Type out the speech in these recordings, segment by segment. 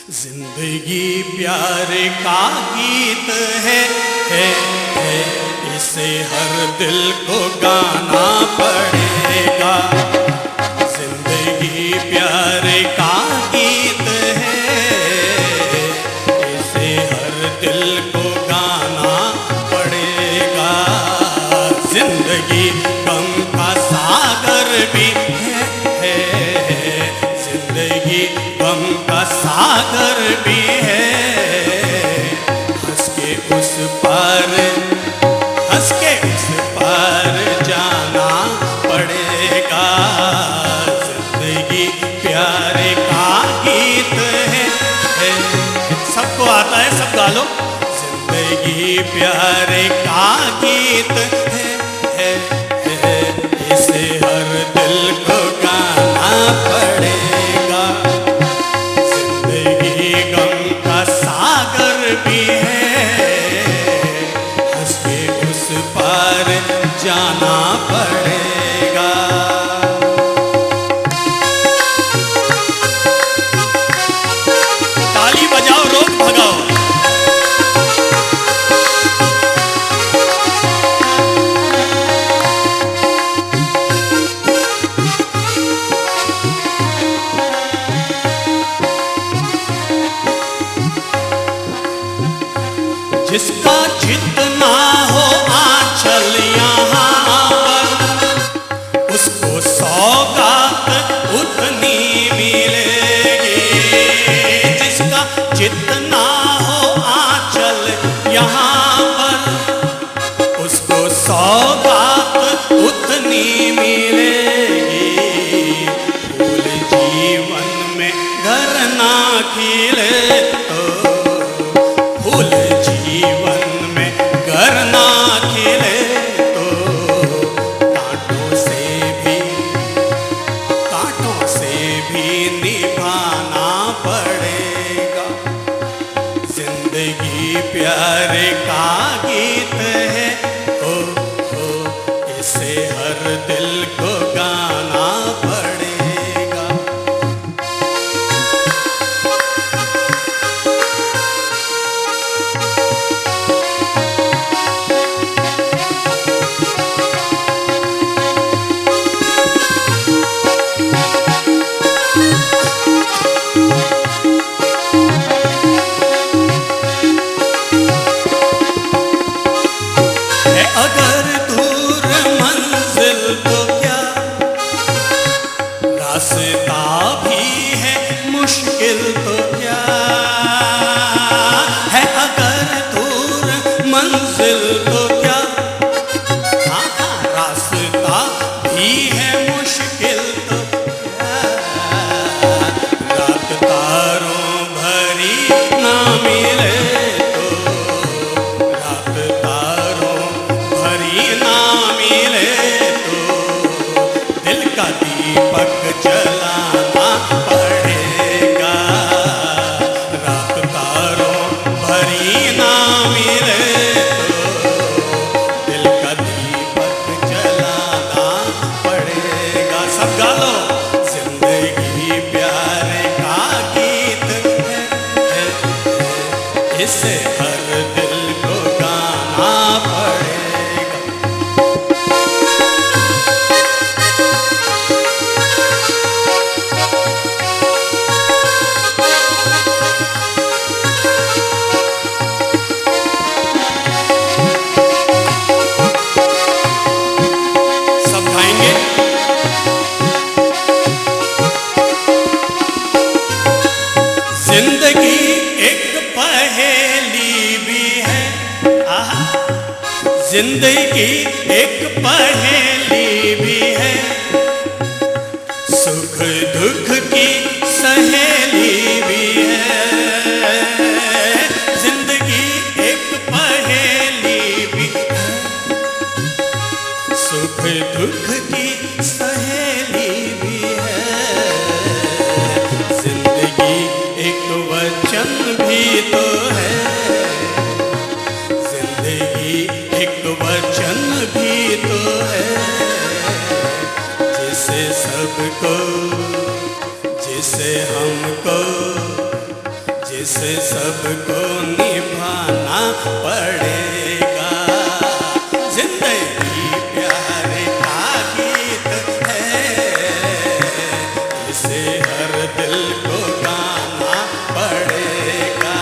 जिंदगी प्यार का गीत है, इसे हर दिल को गाना पड़ेगा। जिंदगी प्यार का गीत है, इसे हर दिल को गाना पड़ेगा। जिंदगी गम का सागर भी है, जिंदगी गम का सागर भी है। हंस के उस पार, हंस के उस पार जाना पड़ेगा। जिंदगी प्यार का गीत है, सबको आता है, सब गा लो। जिंदगी प्यार का गीत है, इसे हर दिल को गाना पड़ेगा। जिंदगी गम का सागर भी है, हंस के उस पार जाना पड़ेगा। ताली बजाओ, रोक भगाओ। जिसका जितना हो आंचल यहाँ पर, उसको सौगात उतनी मिलेगी। जिसका जितना हो आंचल यहाँ पर, उसको सौगात उतनी मिलेगी। फूल जीवन में घर ना खिले तो, फूल जीवन में घर ना खिले तो, कांटों से भी निभाना पड़ेगा। जिंदगी प्यार का गीत है, इसे हर दिल को गाना पड़ेगा। अगर दूर मंजिल तो क्या, रास्ता भी है मुश्किल तो क्या है। अगर दूर मंजिल तो क्या, हाँ रास्ता भी है मुश्किल तो क्या। रात तारों भरी ना मिले तो, रात तारों भरी ना मिले तो, दिल का दीपक जलाना पड़ेगा। रात तारों भरी ना मिले तो, दिल का दीपक जलाना पड़ेगा। सब गा लो। जिंदगी प्यार का गीत है, इसे हर दिल को गाना पड़ेगा। सब गाएंगे। जिंदगी एक पहेली भी है, जिंदगी एक पहेली भी है। सुख दुख की सहेली भी है। जिंदगी एक पहेली भी है, सुख दुख की सहेली भी है। जिंदगी एक वचन भी तो है, जिंदगी एक वचन भी तो है। इसे सबको निभाना पड़ेगा। जिंदगी प्यार का गीत है, इसे हर दिल को गाना पड़ेगा।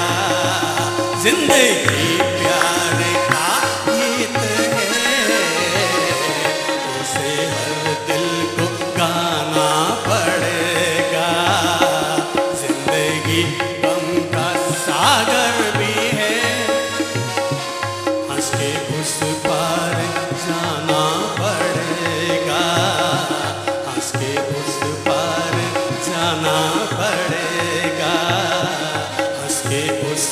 जिंदगी प्यार का गीत है, इसे हर दिल को गाना पड़ेगा। जिंदगी गम का सागर भी है, हंस के उस पार जाना पड़ेगा। हंस के उस पार जाना पड़ेगा। हंस के उस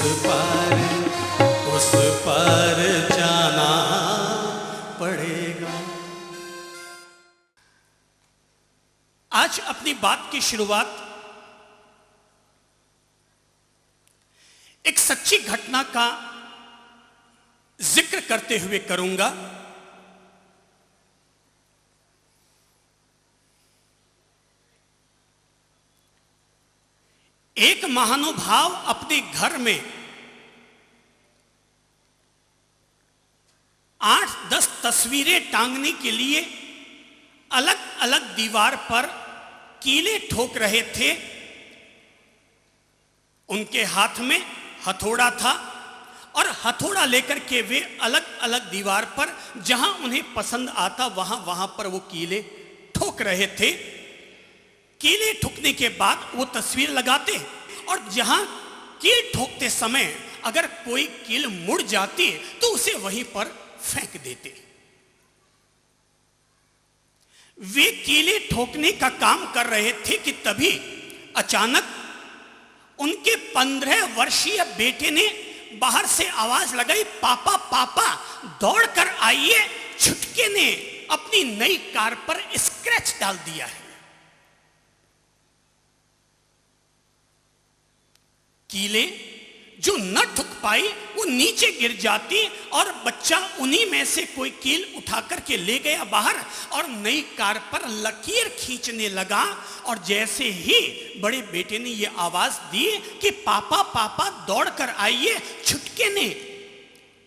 पार जाना पड़ेगा। आज अपनी बात की शुरुआत एक सच्ची घटना का जिक्र करते हुए करूंगा। एक महानुभाव अपने घर में 8-10 तस्वीरें टांगने के लिए अलग अलग दीवार पर कीले ठोक रहे थे। उनके हाथ में हथौड़ा था और हथौड़ा लेकर के वे अलग अलग दीवार पर जहां उन्हें पसंद आता वहां पर वो कीले ठोक रहे थे। कीले ठोकने के बाद वो तस्वीर लगाते और जहां कील ठोकते समय अगर कोई कील मुड़ जाती तो उसे वहीं पर फेंक देते। वे कीले ठोकने का काम कर रहे थे कि तभी अचानक उनके 15 वर्षीय बेटे ने बाहर से आवाज लगाई, पापा पापा दौड़कर आइए, छुटके ने अपनी नई कार पर स्क्रैच डाल दिया है। कीले जो न ठुक पाई वो नीचे गिर जाती और बच्चा उन्हीं में से कोई कील उठा करके ले गया बाहर और नई कार पर लकीर खींचने लगा। और जैसे ही बड़े बेटे ने ये आवाज दी कि पापा पापा दौड़कर आइए, छुटके ने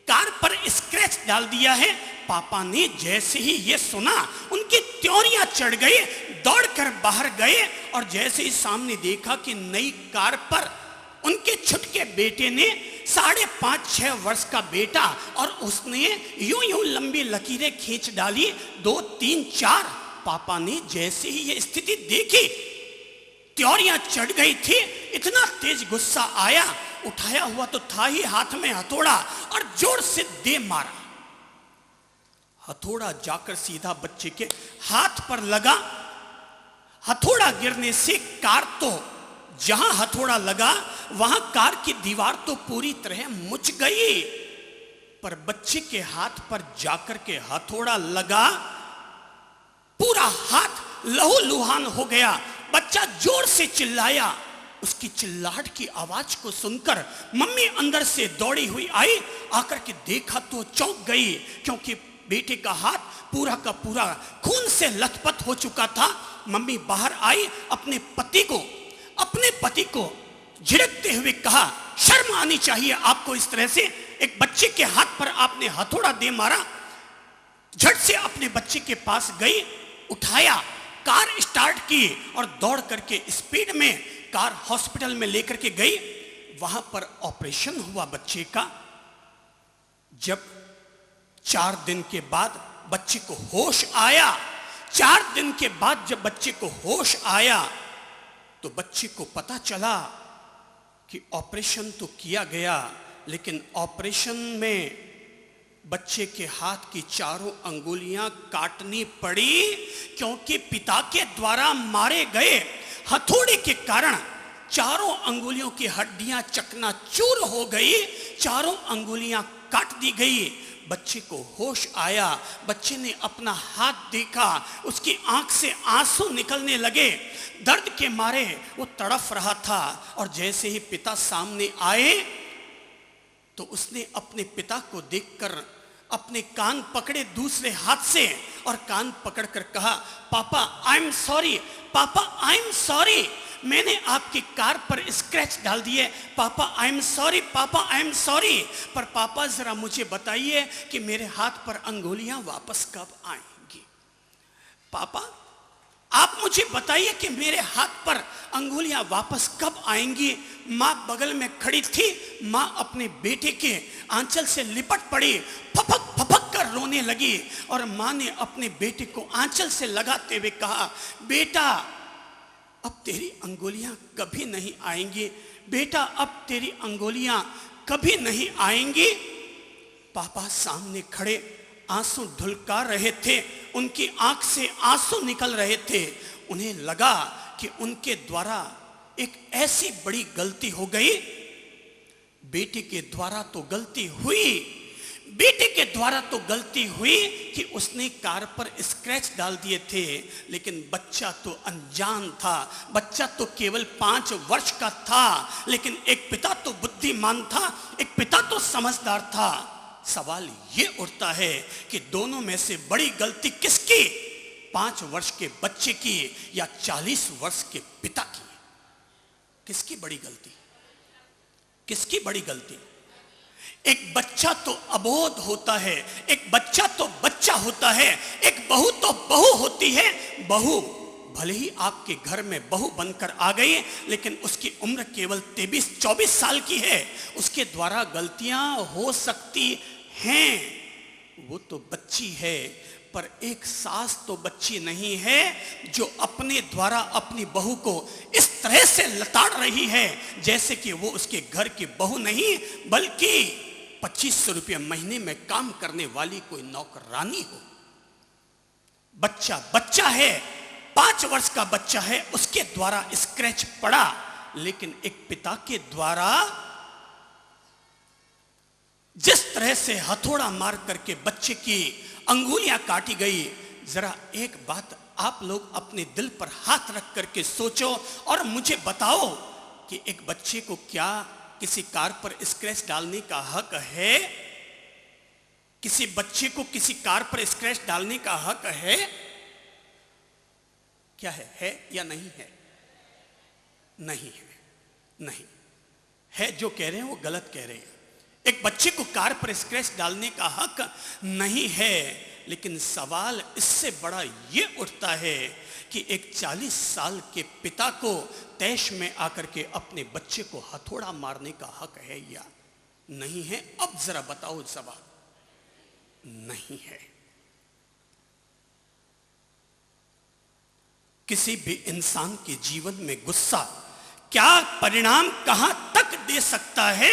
कार पर स्क्रैच डाल दिया है, पापा ने जैसे ही ये सुना उनकी त्योरियां चढ़ गई, दौड़कर बाहर गए और जैसे ही सामने देखा कि नई कार पर उनके छुटके बेटे ने 5.5-6 वर्ष का बेटा और उसने यूं लंबी लकीरें खींच डाली, 2, 3, 4। पापा ने जैसे ही ये स्थिति देखी त्योरियां चढ़ गई थी, इतना तेज गुस्सा आया, उठाया हुआ तो था ही हाथ में हथौड़ा और जोर से दे मारा। हथौड़ा जाकर सीधा बच्चे के हाथ पर लगा। हथौड़ा गिरने से कार तो जहां हथौड़ा लगा वहां कार की दीवार तो पूरी तरह मुच गई, पर बच्चे के हाथ पर जाकर के हथौड़ा लगा, पूरा हाथ लहूलुहान हो गया। बच्चा जोर से चिल्लाया। उसकी चिल्लाहट की आवाज को सुनकर मम्मी अंदर से दौड़ी हुई आई, आकर के देखा तो चौंक गई, क्योंकि बेटे का हाथ पूरा का पूरा खून से लथपथ हो चुका था। मम्मी बाहर आई, अपने पति को झिड़कते हुए कहा, शर्म आनी चाहिए आपको, इस तरह से एक बच्चे के हाथ पर आपने हथौड़ा दे मारा। झट से अपने बच्चे के पास गई, उठाया, कार स्टार्ट की और दौड़ करके स्पीड में कार हॉस्पिटल में लेकर के गई। वहां पर ऑपरेशन हुआ बच्चे का। जब 4 दिन के बाद बच्चे को होश आया, 4 दिन के बाद जब बच्चे को होश आया तो बच्चे को पता चला कि ऑपरेशन तो किया गया, लेकिन ऑपरेशन में बच्चे के हाथ की चारों अंगुलियां काटनी पड़ी, क्योंकि पिता के द्वारा मारे गए हथौड़े के कारण चारों अंगुलियों की हड्डियां चकनाचूर हो गई, चारों अंगुलियां काट दी गई। बच्चे को होश आया, बच्चे ने अपना हाथ देखा, उसकी आंख से आंसू निकलने लगे, दर्द के मारे वो तड़फ रहा था। और जैसे ही पिता सामने आए तो उसने अपने पिता को देखकर अपने कान पकड़े दूसरे हाथ से और कान पकड़कर कहा, पापा आई एम सॉरी, पापा आई एम सॉरी, मैंने आपकी कार पर स्क्रैच डाल दिए। पापा आई एम सॉरी, पापा आई एम सॉरी। पर पापा जरा मुझे बताइए कि मेरे हाथ पर अंगुलियां वापस कब आएंगी? पापा आप मुझे बताइए कि मेरे हाथ पर अंगुलियां वापस कब आएंगी? माँ बगल में खड़ी थी। माँ अपने बेटे के आंचल से लिपट पड़ी, फपक फपक कर रोने लगी। और माँ ने अपने बेटे को आंचल से लगाते हुए कहा, बेटा अब तेरी अंगुलियां कभी नहीं आएंगी, बेटा अब तेरी अंगुलियां कभी नहीं आएंगी। पापा सामने खड़े आंसू ढुलका रहे थे, उनकी आंख से आंसू निकल रहे थे। उन्हें लगा कि उनके द्वारा एक ऐसी बड़ी गलती हो गई। बेटे के द्वारा तो गलती हुई, बेटे के द्वारा तो गलती हुई कि उसने कार पर स्क्रैच डाल दिए थे, लेकिन बच्चा तो अनजान था, बच्चा तो केवल 5 वर्ष का था। लेकिन एक पिता तो बुद्धिमान था, एक पिता तो समझदार था। सवाल ये उठता है कि दोनों में से बड़ी गलती किसकी? 5 वर्ष के बच्चे की या 40 वर्ष के पिता की? किसकी बड़ी गलती? किसकी बड़ी गलती? एक बच्चा तो अबोध होता है, एक बच्चा तो बच्चा होता है, एक बहू तो बहू होती है। बहू भले ही आपके घर में बहू बनकर आ गई, लेकिन उसकी उम्र केवल 23-24 साल की है। उसके द्वारा गलतियां हो सकती हैं, वो तो बच्ची है। पर एक सास तो बच्ची नहीं है जो अपने द्वारा अपनी बहू को इस तरह से लताड़ रही है जैसे कि वो उसके घर की बहू नहीं, बल्कि 2500 रुपये महीने में काम करने वाली कोई नौकरानी हो। बच्चा बच्चा है, 5 वर्ष का बच्चा है, उसके द्वारा स्क्रैच पड़ा। लेकिन एक पिता के द्वारा जिस तरह से हथौड़ा मार करके बच्चे की अंगुलियां काटी गई, जरा एक बात आप लोग अपने दिल पर हाथ रख करके सोचो और मुझे बताओ कि एक बच्चे को क्या किसी कार पर स्क्रैच डालने का हक है? किसी बच्चे को किसी कार पर स्क्रैच डालने का हक है? क्या है या नहीं है? नहीं है, नहीं है। जो कह रहे हैं वो गलत कह रहे हैं। एक बच्चे को कार पर स्क्रैच डालने का हक नहीं है। लेकिन सवाल इससे बड़ा ये उठता है कि एक 40 साल के पिता को तैश में आकर के अपने बच्चे को हथौड़ा मारने का हक है या नहीं है? अब जरा बताओ सवाल। नहीं है। किसी भी इंसान के जीवन में गुस्सा क्या परिणाम कहां तक दे सकता है,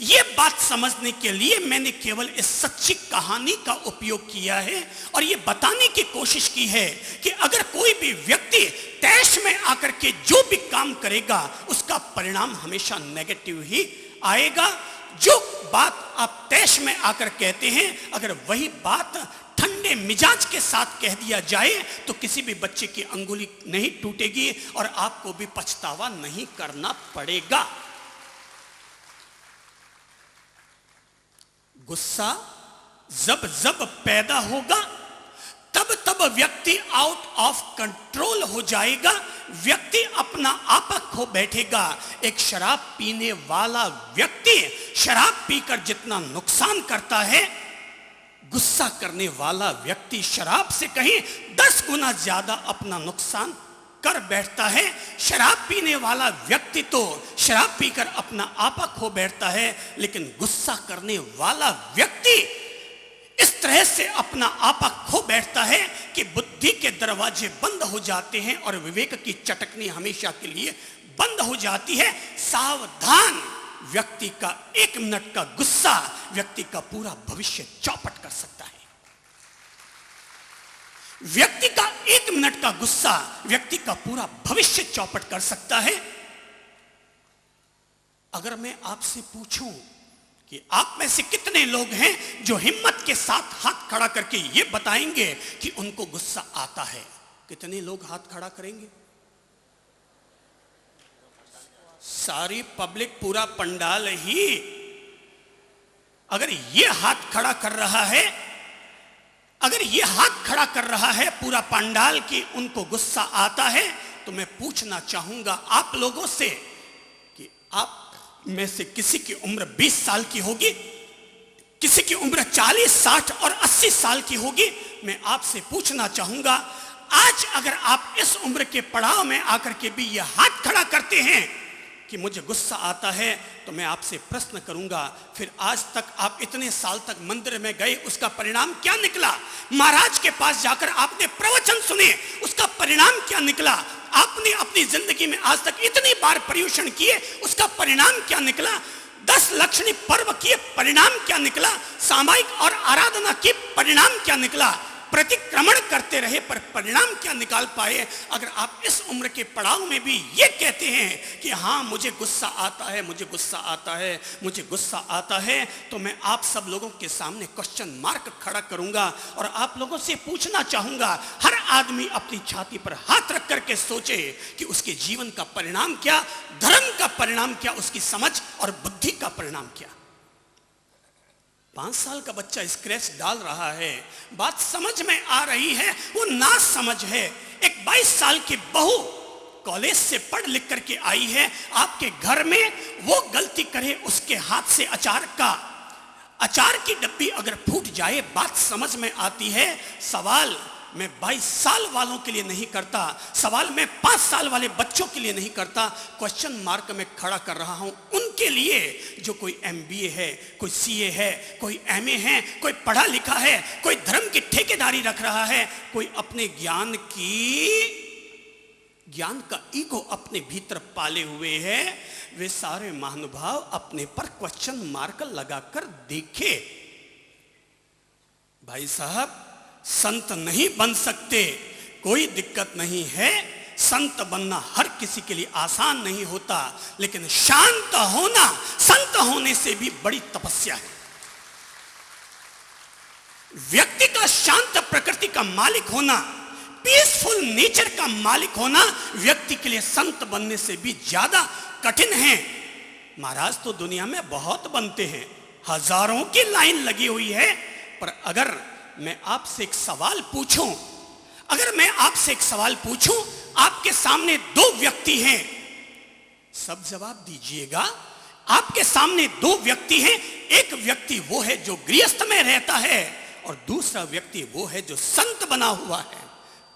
यह बात समझने के लिए मैंने केवल इस सच्ची कहानी का उपयोग किया है और यह बताने की कोशिश की है कि अगर कोई भी व्यक्ति तैश में आकर के जो भी काम करेगा उसका परिणाम हमेशा नेगेटिव ही आएगा। जो बात आप तैश में आकर कहते हैं, अगर वही बात ठंडे मिजाज के साथ कह दिया जाए तो किसी भी बच्चे की अंगुली नहीं टूटेगी और आपको भी पछतावा नहीं करना पड़ेगा। गुस्सा जब जब पैदा होगा तब तब व्यक्ति आउट ऑफ कंट्रोल हो जाएगा, व्यक्ति अपना आपा खो बैठेगा। एक शराब पीने वाला व्यक्ति शराब पीकर जितना नुकसान करता है, गुस्सा करने वाला व्यक्ति शराब से कहीं 10 गुना ज्यादा अपना नुकसान कर बैठता है। शराब पीने वाला व्यक्ति तो शराब पीकर अपना आपा खो बैठता है, लेकिन गुस्सा करने वाला व्यक्ति इस तरह से अपना आपा खो बैठता है कि बुद्धि के दरवाजे बंद हो जाते हैं और विवेक की चटकनी हमेशा के लिए बंद हो जाती है। सावधान, व्यक्ति का 1 मिनट का गुस्सा व्यक्ति का पूरा भविष्य चौपट कर सकता है। व्यक्ति का 1 मिनट का गुस्सा व्यक्ति का पूरा भविष्य चौपट कर सकता है। अगर मैं आपसे पूछूं कि आप में से कितने लोग हैं जो हिम्मत के साथ हाथ खड़ा करके ये बताएंगे कि उनको गुस्सा आता है, कितने लोग हाथ खड़ा करेंगे? सारी पब्लिक, पूरा पंडाल ही अगर ये हाथ खड़ा कर रहा है, अगर ये हाथ खड़ा कर रहा है पूरा पंडाल की उनको गुस्सा आता है, तो मैं पूछना चाहूंगा आप लोगों से कि आप में से किसी की उम्र 20 साल की होगी, किसी की उम्र 40, 60 और 80 साल की होगी। मैं आपसे पूछना चाहूंगा, आज अगर आप इस उम्र के पड़ाव में आकर के भी यह हाथ खड़ा करते हैं कि मुझे गुस्सा आता है, तो मैं आपसे प्रश्न करूंगा, फिर आज तक आप इतने साल तक मंदिर में गए, उसका परिणाम क्या निकला? महाराज के पास जाकर आपने प्रवचन सुने, उसका परिणाम क्या निकला? आपने अपनी जिंदगी में आज तक इतनी बार पर्युषण किए, उसका परिणाम क्या निकला? 10 लक्षणी पर्व किए, परिणाम क्या निकला? सामायिक और आराधना की, परिणाम क्या निकला? प्रतिक्रमण करते रहे पर परिणाम क्या निकाल पाए? अगर आप इस उम्र के पड़ाव में भी ये कहते हैं कि हाँ मुझे गुस्सा आता है, मुझे गुस्सा आता है, मुझे गुस्सा आता है, तो मैं आप सब लोगों के सामने क्वेश्चन मार्क खड़ा करूंगा और आप लोगों से पूछना चाहूंगा, हर आदमी अपनी छाती पर हाथ रख करके सोचे कि उसके जीवन का परिणाम क्या, धर्म का परिणाम क्या, उसकी समझ और बुद्धि का परिणाम क्या। 5 साल का बच्चा स्क्रैच डाल रहा है, बात समझ में आ रही है, वो ना समझ है। एक 22 साल की बहू कॉलेज से पढ़ लिख करके आई है, आपके घर में वो गलती करे, उसके हाथ से अचार की डब्बी अगर फूट जाए, बात समझ में आती है। सवाल मैं 22 साल वालों के लिए नहीं करता, सवाल मैं 5 साल वाले बच्चों के लिए नहीं करता, क्वेश्चन मार्क में खड़ा कर रहा हूं उनके लिए जो कोई MBA है, कोई CA है, कोई MA है, कोई पढ़ा लिखा है, कोई धर्म की ठेकेदारी रख रहा है, कोई अपने ज्ञान का ईगो अपने भीतर पाले हुए है। वे सारे महानुभाव अपने पर क्वेश्चन मार्क लगाकर देखे। भाई साहब, संत नहीं बन सकते, कोई दिक्कत नहीं है, संत बनना हर किसी के लिए आसान नहीं होता, लेकिन शांत होना संत होने से भी बड़ी तपस्या है। व्यक्ति का शांत प्रकृति का मालिक होना, पीसफुल नेचर का मालिक होना व्यक्ति के लिए संत बनने से भी ज्यादा कठिन है। महाराज तो दुनिया में बहुत बनते हैं, हजारों की लाइन लगी हुई है, पर अगर मैं आपसे एक सवाल पूछूं, आपके सामने 2 व्यक्ति हैं, सब जवाब दीजिएगा। आपके सामने 2 व्यक्ति हैं, एक व्यक्ति वो है जो गृहस्थ में रहता है और दूसरा व्यक्ति वो है जो संत बना हुआ है।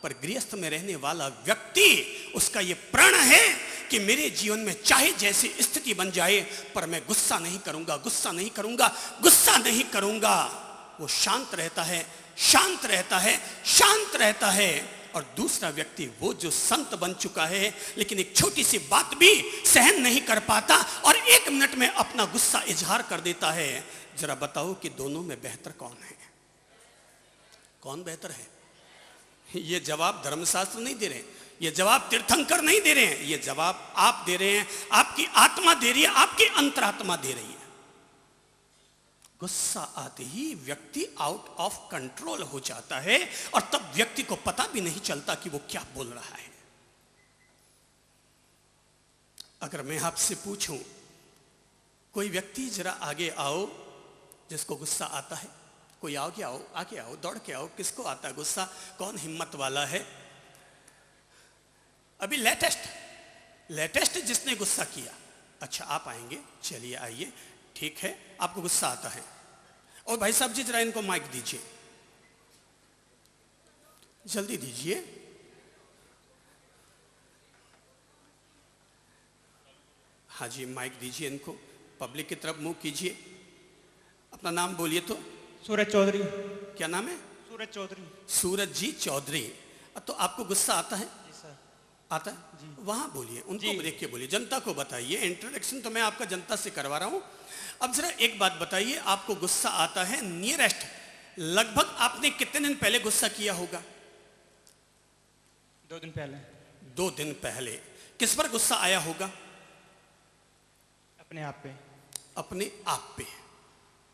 पर गृहस्थ में रहने वाला व्यक्ति, उसका ये प्रण है कि मेरे जीवन में चाहे जैसी स्थिति बन जाए, पर मैं गुस्सा नहीं करूंगा, गुस्सा नहीं करूंगा, गुस्सा नहीं करूंगा। वो शांत रहता है, शांत रहता है, शांत रहता है। और दूसरा व्यक्ति वो जो संत बन चुका है, लेकिन एक छोटी सी बात भी सहन नहीं कर पाता और 1 मिनट में अपना गुस्सा इजहार कर देता है। जरा बताओ कि दोनों में बेहतर कौन है? कौन बेहतर है? ये जवाब धर्मशास्त्र नहीं दे रहे, ये जवाब तीर्थंकर नहीं दे रहे हैं, ये जवाब आप दे रहे हैं, आपकी आत्मा दे रही है, आपकी अंतरात्मा दे रही है। गुस्सा आते ही व्यक्ति आउट ऑफ कंट्रोल हो जाता है और तब व्यक्ति को पता भी नहीं चलता कि वो क्या बोल रहा है। अगर मैं आपसे पूछूं, कोई व्यक्ति जरा आगे आओ जिसको गुस्सा आता है, कोई आगे आओ, आगे आओ, दौड़ के आओ, किसको आता है गुस्सा? कौन हिम्मत वाला है? अभी लेटेस्ट जिसने गुस्सा किया। अच्छा, आप आएंगे, चलिए आइए, ठीक है, आपको गुस्सा आता है। और भाई साहब जी जरा इनको माइक दीजिए, जल्दी दीजिए। हाँ जी, माइक दीजिए इनको, पब्लिक की तरफ मुंह कीजिए, अपना नाम बोलिए। तो सूरज चौधरी। क्या नाम है? सूरज चौधरी। सूरज जी चौधरी। तो आपको गुस्सा आता है? जी सर। आता है जी। वहां बोलिए, उनको देख के बोलिए, जनता को बताइए। इंट्रोडक्शन तो मैं आपका जनता से करवा रहा हूं। अब जरा एक बात बताइए, आपको गुस्सा आता है, नियरेस्ट लगभग आपने कितने दिन पहले गुस्सा किया होगा? 2 दिन पहले। 2 दिन पहले। किस पर गुस्सा आया होगा? अपने आप पे। अपने आप पे।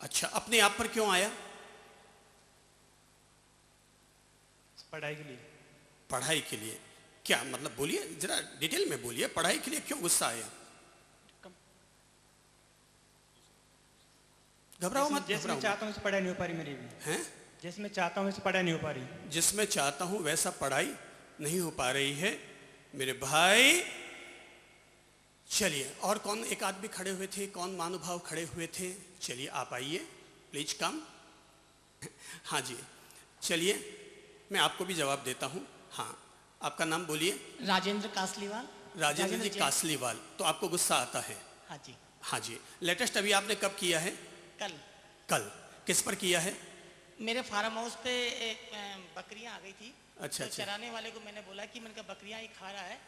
अच्छा, अपने आप पर क्यों आया? पढ़ाई के लिए। पढ़ाई के लिए। क्या मतलब, बोलिए जरा डिटेल में बोलिए, पढ़ाई के लिए क्यों गुस्सा आया? घबराओ मत। जिसमें चाहता हूँ पढ़ाई नहीं हो पा रही मेरी भी। हैं? जिसमें चाहता हूँ पढ़ाई नहीं हो पा रही। जिसमें चाहता हूं वैसा पढ़ाई नहीं हो पा रही है। मेरे भाई। चलिए, और कौन एक आदमी खड़े हुए थे, कौन महानुभाव खड़े हुए थे? चलिए आप आइए, प्लीज कम। हाँ जी, चलिए मैं आपको भी जवाब देता हूँ। हाँ, आपका नाम बोलिए। राजेंद्र कासलीवाल। राजेंद्र जी जैन। कासलीवाल। तो आपको गुस्सा आता है? हाँ जी। हाँ जी। लेटेस्ट अभी आपने कब किया है? कल कल। किस पर किया है? मेरे फार्म हाउस पे एक बकरियां आ गई थी। अच्छा, तो अच्छा। चराने वाले को मैंने बोला कि मैंने कहा बकरियां ये खा रहा है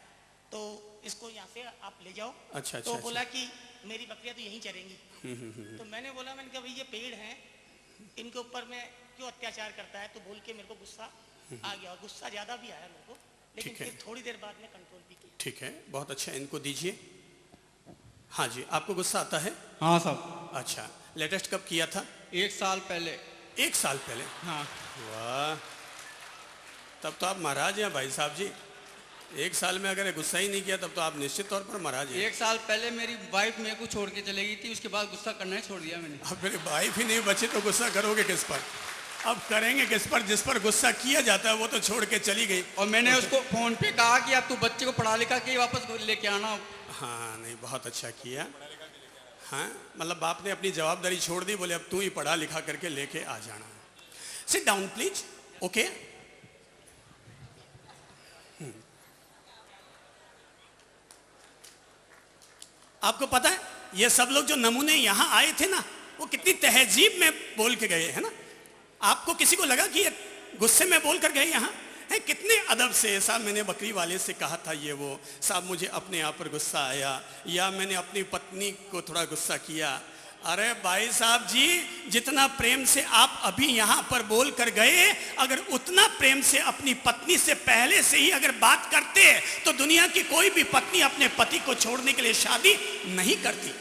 तो इसको यहाँ से आप ले जाओ। अच्छा, तो अच्छा, बोला कि मेरी बकरियां तो यहीं चरेंगी। तो मैंने बोला, मैंने कहा भाई ये पेड़ हैं, इनके ऊपर मैं क्यों अत्याचार करता है? तो बोल के मेरे को गुस्सा आ गया, और गुस्सा ज्यादा भी आया मेरे को, लेकिन ठीक है। फिर थोड़ी देर बाद में कंट्रोल भी किया। ठीक है, बहुत अच्छा, इनको दीजिए। हाँ जी, आपको गुस्सा आता है? हाँ साहब, अच्छा, लेटेस्ट कब किया था? 1 साल पहले। 1 साल पहले? हाँ। वाह, तब तो आप महाराज हैं भाई साहब जी। 1 साल में अगर गुस्सा ही नहीं किया तब तो आप निश्चित तौर पर महाराज हैं। 1 साल पहले मेरी वाइफ मेरे को छोड़ के चली गई थी, उसके बाद गुस्सा करना ही छोड़ दिया मैंने। अब मेरे वाइफ ही नहीं बचे तो गुस्सा करोगे किस पर? अब करेंगे किस पर? जिस पर गुस्सा किया जाता है वो तो छोड़ के चली गई। और मैंने उसको फोन पे कहा कि अब तू बच्चे को पढ़ा लिखा के वापस लेके आना। हाँ, नहीं, बहुत अच्छा किया। हाँ, मतलब बाप ने अपनी जवाबदारी छोड़ दी, बोले अब तू ही पढ़ा लिखा करके लेके आ जाना। Sit down please. ओके, आपको पता है ये सब लोग जो नमूने यहां आए थे ना, वो कितनी तहजीब में बोल के गए है ना। आपको किसी को लगा कि ये गुस्से में बोल कर गए यहाँ है? कितने अदब से। साहब मैंने बकरी वाले से कहा था ये वो, साहब मुझे अपने आप पर गुस्सा आया, या मैंने अपनी पत्नी को थोड़ा गुस्सा किया। अरे भाई साहब जी, जितना प्रेम से आप अभी यहाँ पर बोल कर गए, अगर उतना प्रेम से अपनी पत्नी से पहले से ही अगर बात करते तो दुनिया की कोई भी पत्नी अपने पति को छोड़ने के लिए शादी नहीं करती।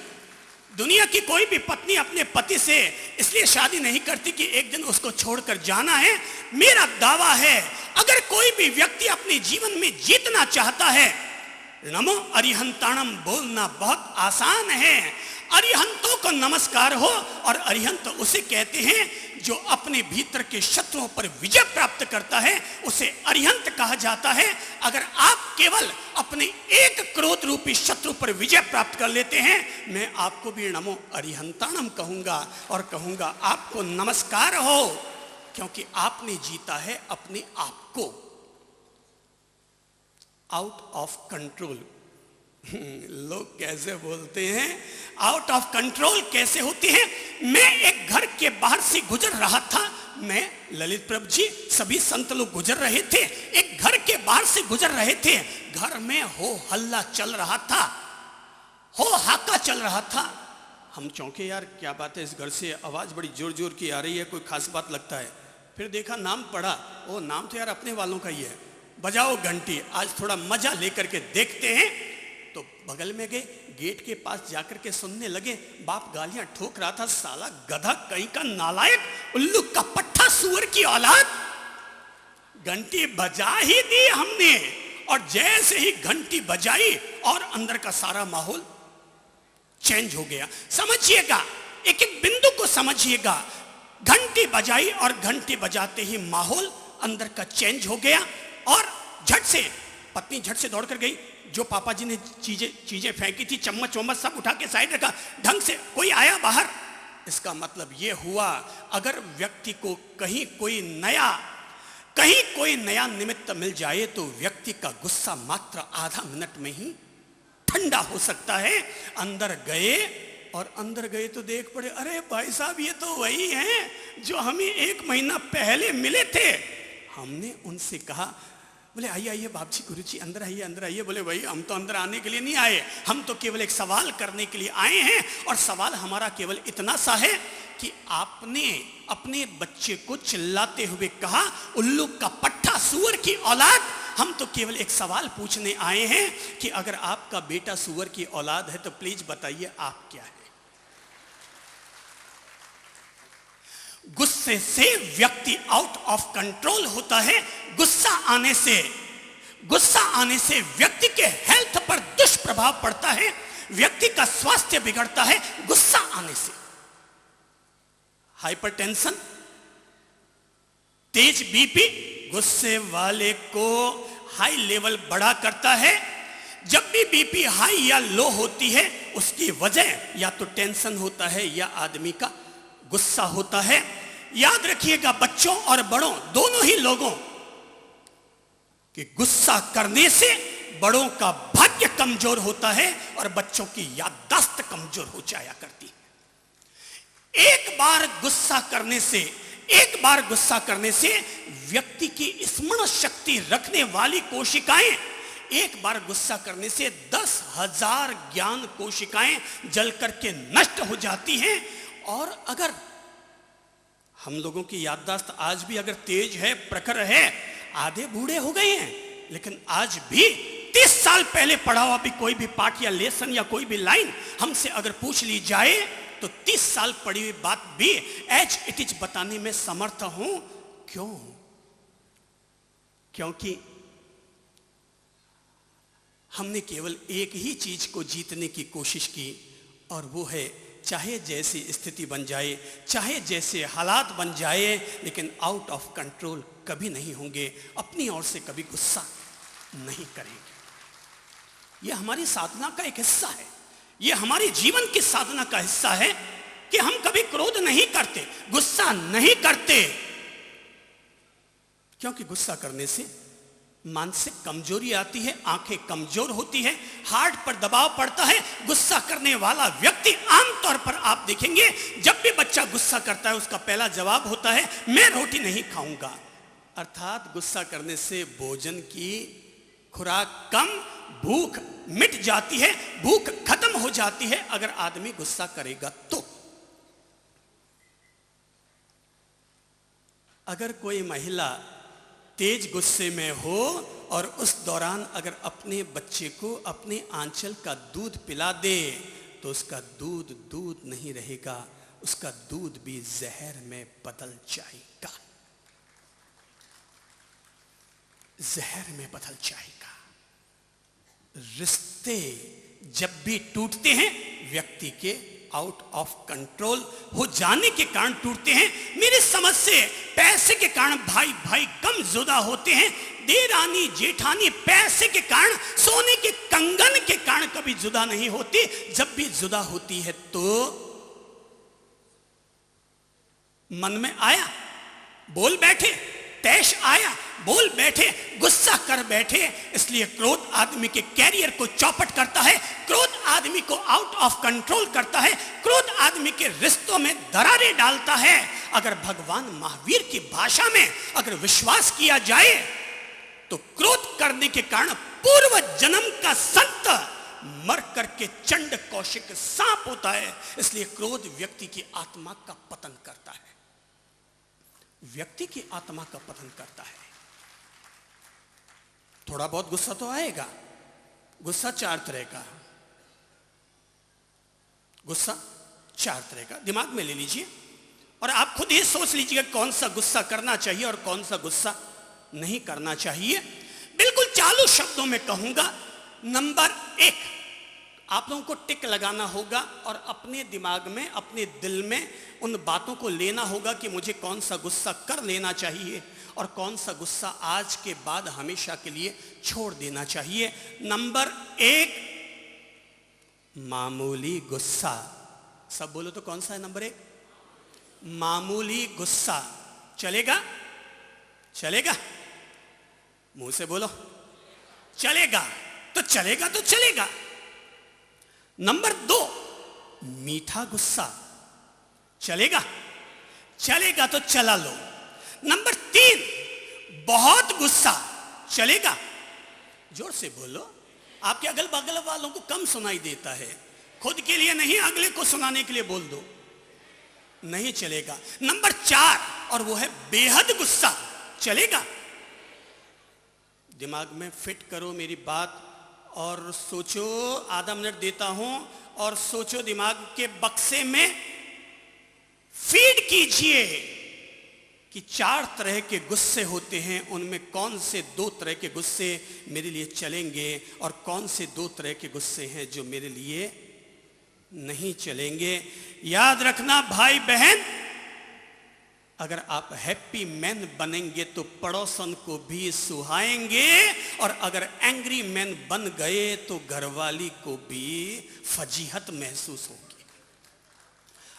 दुनिया की कोई भी पत्नी अपने पति से इसलिए शादी नहीं करती कि एक दिन उसको छोड़कर जाना है। मेरा दावा है, अगर कोई भी व्यक्ति अपने जीवन में जीतना चाहता है, नमो अरिहंताणम बोलना बहुत आसान है। अरिहंतों को नमस्कार हो, और अरिहंत उसे कहते हैं जो अपने भीतर के शत्रुओं पर विजय प्राप्त करता है, उसे अरिहंत कहा जाता है। अगर आप केवल अपने एक क्रोध रूपी शत्रु पर विजय प्राप्त कर लेते हैं, मैं आपको भी नमो अरिहंताणम कहूंगा, और कहूंगा आपको नमस्कार हो, क्योंकि आपने जीता है अपने आप को। Out of control. लोग कैसे बोलते हैं, आउट ऑफ कंट्रोल कैसे होते हैं। मैं एक घर के बाहर से गुजर रहा था, मैं, ललित प्रभु जी, सभी संत लोग गुजर रहे थे, एक घर के बाहर से गुजर रहे थे। घर में हो हल्ला चल रहा था, हो हाका चल रहा था। हम चौंके, यार क्या बात है, इस घर से आवाज बड़ी जोर जोर की आ रही है, कोई खास बात लगता है। फिर देखा, नाम पढ़ा, ओ नाम तो यार अपने वालों का ही है। बजाओ घंटी, आज थोड़ा मजा लेकर के देखते हैं। तो बगल में गए, गेट के पास जाकर के सुनने लगे। बाप गालियां ठोक रहा था, साला गधा कहीं का नालायक, उल्लू का पट्टा, सुअर की औलाद। घंटी बजा ही दी हमने, और जैसे ही घंटी बजाई और अंदर का सारा माहौल चेंज हो गया। समझिएगा, एक एक बिंदु को समझिएगा। घंटी बजाई और घंटी बजाते ही माहौल अंदर का चेंज हो गया, और झट से पत्नी झट से दौड़ कर गई। जो पापा जी ने चीजें फेंकी थी, चम्मच वम्मच सब उठा के साइड रखा, ढंग से कोई आया बाहर। इसका मतलब यह हुआ, अगर व्यक्ति को कहीं कोई नया निमित्त मिल जाए तो व्यक्ति का गुस्सा मात्र आधा मिनट में ही ठंडा हो सकता है। अंदर गए तो देख पड़े, अरे भाई साहब ये तो वही हैं जो हमें 1 महीना पहले मिले थे। हमने उनसे कहा, बोले आइए आइए बाप जी, गुरु जी अंदर आइए अंदर आइए। बोले भाई हम तो अंदर आने के लिए नहीं आए, हम तो केवल एक सवाल करने के लिए आए हैं, और सवाल हमारा केवल इतना सा है कि आपने अपने बच्चे को चिल्लाते हुए कहा, उल्लू का पट्टा, सुअर की औलाद। हम तो केवल एक सवाल पूछने आए हैं कि अगर आपका बेटा सुअर की औलाद है तो प्लीज बताइए आप क्या है। गुस्से से व्यक्ति आउट ऑफ कंट्रोल होता है। गुस्सा आने से व्यक्ति के हेल्थ पर दुष्प्रभाव पड़ता है, व्यक्ति का स्वास्थ्य बिगड़ता है। गुस्सा आने से हाइपरटेंशन, तेज बीपी, गुस्से वाले को हाई लेवल बढ़ा करता है। जब भी बीपी हाई या लो होती है उसकी वजह या तो टेंशन होता है या आदमी का गुस्सा होता है। याद रखिएगा बच्चों और बड़ों दोनों ही लोगों कि गुस्सा करने से बड़ों का भाग्य कमजोर होता है और बच्चों की याददाश्त कमजोर हो जाया करती है। एक बार गुस्सा करने से व्यक्ति की स्मरण शक्ति रखने वाली कोशिकाएं, एक बार गुस्सा करने से 10,000 ज्ञान कोशिकाएं जल करके नष्ट हो जाती हैं। और अगर हम लोगों की याददाश्त आज भी अगर तेज है, प्रखर है, आधे बूढ़े हो गए हैं, लेकिन आज भी 30 साल पहले पढ़ा हुआ भी कोई भी पाठ या लेसन या कोई भी लाइन हमसे अगर पूछ ली जाए तो 30 साल पढ़ी हुई बात भी एज इट इज बताने में समर्थ हूं। क्यों? क्योंकि हमने केवल एक ही चीज को जीतने की कोशिश की और वो है चाहे जैसी स्थिति बन जाए, चाहे जैसे हालात बन जाए, लेकिन आउट ऑफ कंट्रोल कभी नहीं होंगे, अपनी ओर से कभी गुस्सा नहीं करेंगे। यह हमारी साधना का एक हिस्सा है, यह हमारे जीवन की साधना का हिस्सा है कि हम कभी क्रोध नहीं करते, गुस्सा नहीं करते, क्योंकि गुस्सा करने से मानसिक कमजोरी आती है, आंखें कमजोर होती है, हार्ट पर दबाव पड़ता है। गुस्सा करने वाला व्यक्ति आमतौर पर आप देखेंगे जब भी बच्चा गुस्सा करता है उसका पहला जवाब होता है मैं रोटी नहीं खाऊंगा। अर्थात गुस्सा करने से भोजन की खुराक कम, भूख मिट जाती है, भूख खत्म हो जाती है अगर आदमी गुस्सा करेगा तो। अगर कोई महिला तेज गुस्से में हो और उस दौरान अगर अपने बच्चे को अपने आंचल का दूध पिला दे तो उसका दूध दूध नहीं रहेगा, उसका दूध भी जहर में बदल जाएगा, जहर में बदल जाएगा। रिश्ते जब भी टूटते हैं व्यक्ति के आउट ऑफ कंट्रोल हो जाने के कारण टूटते हैं। मेरी समझ से पैसे के कारण भाई भाई कम जुदा होते हैं, देरानी जेठानी पैसे के कारण, सोने के कंगन के कारण कभी जुदा नहीं होती। जब भी जुदा होती है तो मन में आया बोल बैठे, तैश आया बोल बैठे, गुस्सा कर बैठे। इसलिए क्रोध आदमी के कैरियर को चौपट करता है, क्रोध आदमी को आउट ऑफ कंट्रोल करता है, क्रोध आदमी के रिश्तों में दरारें डालता है। अगर भगवान महावीर की भाषा में अगर विश्वास किया जाए तो क्रोध करने के कारण पूर्व जन्म का संत मर करके चंड कौशिक सांप होता है। इसलिए क्रोध व्यक्ति की आत्मा का पतन करता है, व्यक्ति की आत्मा का पतन करता है। थोड़ा बहुत गुस्सा तो आएगा, गुस्सा 4 तरह का, गुस्सा 4 तरह का दिमाग में ले लीजिए और आप खुद ही सोच लीजिएगा कौन सा गुस्सा करना चाहिए और कौन सा गुस्सा नहीं करना चाहिए। बिल्कुल चालू शब्दों में कहूंगा, नंबर 1 आप लोगों को टिक लगाना होगा और अपने दिमाग में, अपने दिल में उन बातों को लेना होगा कि मुझे कौन सा गुस्सा कर लेना चाहिए और कौन सा गुस्सा आज के बाद हमेशा के लिए छोड़ देना चाहिए। नंबर 1 मामूली गुस्सा। सब बोलो तो कौन सा है नंबर 1? मामूली गुस्सा। चलेगा? चलेगा? मुंह से बोलो चलेगा तो चलेगा तो चलेगा। नंबर 2 मीठा गुस्सा। चलेगा? चलेगा तो चला लो। नंबर 3 बहुत गुस्सा। चलेगा? जोर से बोलो, आपके अगल बगल वालों को कम सुनाई देता है, खुद के लिए नहीं अगले को सुनाने के लिए बोल दो। नहीं चलेगा। नंबर 4 और वो है बेहद गुस्सा। चलेगा? दिमाग में फिट करो मेरी बात और सोचो, आधा मिनट देता हूं और सोचो, दिमाग के बक्से में फीड कीजिए कि 4 तरह के गुस्से होते हैं, उनमें कौन से 2 तरह के गुस्से मेरे लिए चलेंगे और कौन से 2 तरह के गुस्से हैं जो मेरे लिए नहीं चलेंगे। याद रखना भाई बहन, अगर आप हैप्पी मैन बनेंगे तो पड़ोसन को भी सुहाएंगे, और अगर एंग्री मैन बन गए तो घरवाली को भी फजीहत महसूस होगी।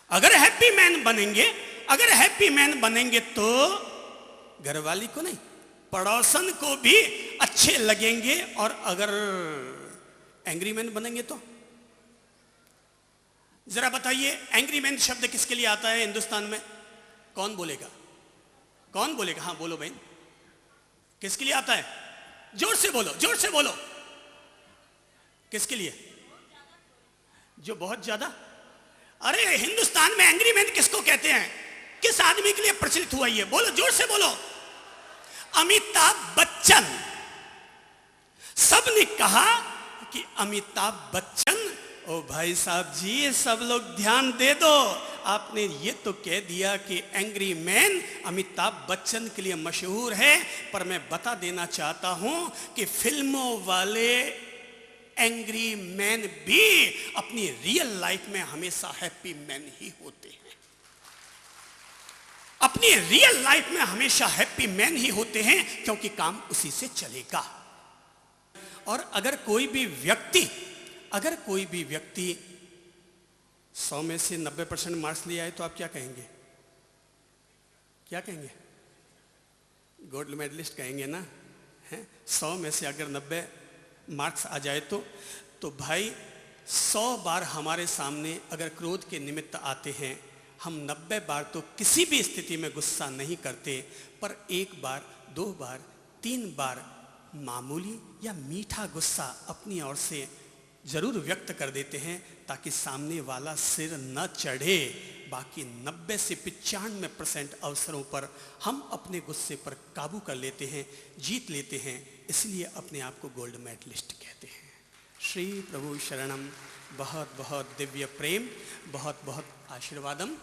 अगर हैप्पी मैन बनेंगे तो घरवाली को नहीं, पड़ोसन को भी अच्छे लगेंगे, और अगर एंग्री मैन बनेंगे तो जरा बताइए, एंग्री मैन शब्द किसके लिए आता है हिंदुस्तान में? कौन बोलेगा? हाँ बोलो बहन, किसके लिए आता है? जोर से बोलो। किसके लिए? जो बहुत ज्यादा। अरे हिंदुस्तान में एंग्री मैन किसको कहते हैं? किस आदमी के लिए प्रचलित हुआ ये? बोलो, जोर से बोलो। अमिताभ बच्चन। सबने कहा कि अमिताभ बच्चन, ओ भाई साहब जी सब लोग ध्यान दे दो, आपने ये तो कह दिया कि एंग्री मैन अमिताभ बच्चन के लिए मशहूर है, पर मैं बता देना चाहता हूं कि फिल्मों वाले एंग्री मैन भी अपनी रियल लाइफ में हमेशा हैप्पी मैन ही होते हैं। अपनी रियल लाइफ में हमेशा हैप्पी मैन ही होते हैं, क्योंकि काम उसी से चलेगा। और अगर कोई भी व्यक्ति 100 में से 90% मार्क्स ले आए तो आप क्या कहेंगे? गोल्ड मेडलिस्ट कहेंगे ना? 100 में से अगर 90 मार्क्स आ जाए तो भाई 100 बार हमारे सामने अगर क्रोध के निमित्त आते हैं, हम 90 बार तो किसी भी स्थिति में गुस्सा नहीं करते, पर 1 बार 2 बार 3 बार मामूली या मीठा गुस्सा अपनी ओर से जरूर व्यक्त कर देते हैं, ताकि सामने वाला सिर न चढ़े। बाकी 90 से 95% अवसरों पर हम अपने गुस्से पर काबू कर लेते हैं, जीत लेते हैं, इसलिए अपने आप को गोल्ड मेडलिस्ट कहते हैं। श्री प्रभु शरणम। बहुत बहुत दिव्य प्रेम, बहुत बहुत आशीर्वादम।